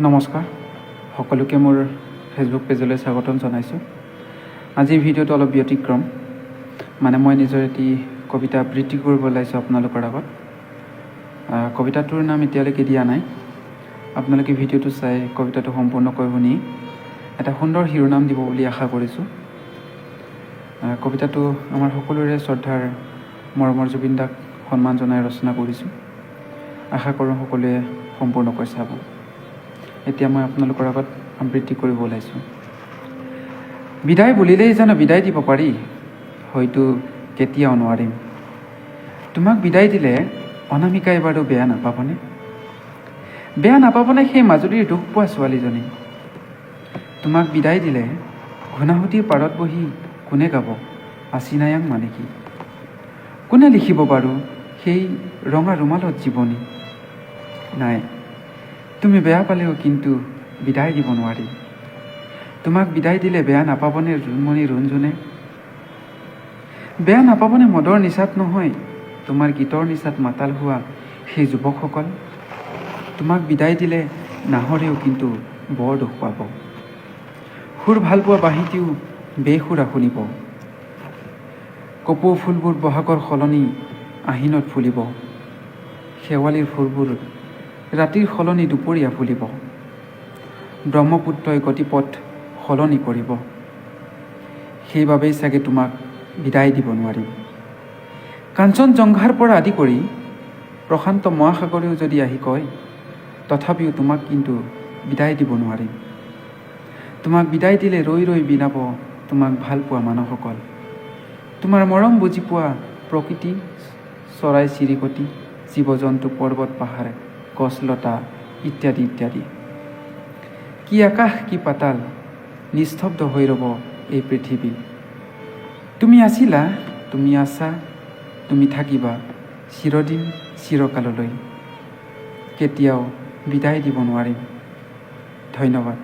নমস্কাৰ সকলোকে মোৰ ফেচবুক পেজলৈ স্বাগতম জনাইছোঁ। আজিৰ ভিডিঅ'টো অলপ ব্যতিক্ৰম, মানে মই নিজৰ এটি কবিতা আবৃত্তি কৰিব ওলাইছোঁ আপোনালোকৰ আগত। কবিতাটোৰ নাম এতিয়ালৈকে দিয়া নাই। আপোনালোকে ভিডিঅ'টো চাই কবিতাটো সম্পূৰ্ণকৈ শুনি এটা সুন্দৰ শিৰোনাম দিব বুলি আশা কৰিছোঁ। কবিতাটো আমাৰ সকলোৰে শ্ৰদ্ধাৰ মৰমৰ জুবিন দাক সন্মান জনাই ৰচনা কৰিছোঁ। আশা কৰোঁ সকলোৱে সম্পূৰ্ণকৈ চাব। এতিয়া মই আপোনালোকৰ আগত আবৃত্তি কৰিব ওলাইছোঁ। বিদায় বুলিলেই জানো বিদায় দিব পাৰি? হয়তো কেতিয়াও নোৱাৰিম। তোমাক বিদায় দিলে অনামিকাই বাৰু বেয়া নাপাবনে? বেয়া নাপাবনে সেই মাজুলীৰ দুখ পোৱা ছোৱালীজনী? তোমাক বিদায় দিলে ঘূনাসুঁতিৰ পাৰত বহি কোনে গাব আচিনায়াং মানে কি? কোনে লিখিব বাৰু সেই ৰঙা ৰুমালত জীৱনী? নাই, তুমি বেয়া পালেও কিন্তু বিদায় দিব নোৱাৰি। তোমাক বিদায় দিলে বেয়া নাপাবনে জোনমণি ৰুণজোনে? বেয়া নাপাবনে মদৰ নিচাত নহয় তোমাৰ গীতৰ নিচাত মাতাল হোৱা সেই যুৱকসকল? তোমাক বিদায় দিলে নাহৰেও কিন্তু বৰ দুখ পাব। সুৰ ভাল পোৱা বাঁহীটিও বেসুৰা শুনিব। কপৌ ফুলবোৰ বহাগৰ সলনি আহিনত ফুলিব। শেৱালিৰ ফুলবোৰ ৰাতিৰ সলনি দুপৰীয়া ফুলিব। ব্ৰহ্মপুত্ৰই গতিপথ সলনি কৰিব। সেইবাবেই চাগে তোমাক বিদায় দিব নোৱাৰিম। কাঞ্চনজংঘাৰ পৰা আদি কৰি প্ৰশান্ত মহাসাগৰেও যদি আহি কয়, তথাপিও তোমাক কিন্তু বিদায় দিব নোৱাৰিম। তোমাক বিদায় দিলে ৰৈ ৰৈ বিনাব তোমাক ভাল পোৱা মানুহসকল। তোমাৰ মৰম বুজি পোৱা প্ৰকৃতি, চৰাই চিৰিকটি, জীৱ জন্তু, পৰ্বত পাহাৰ, গছলতা ইত্যাদি ইত্যাদি। কি আকাশ কি পাতাল, নিস্তব্ধ হৈ ৰ'ব এই পৃথিৱী। তুমি আছিলা, তুমি আছা, তুমি থাকিবা চিৰদিন চিৰকাললৈ। কেতিয়াও বিদায় দিব নোৱাৰিম। ধন্যবাদ।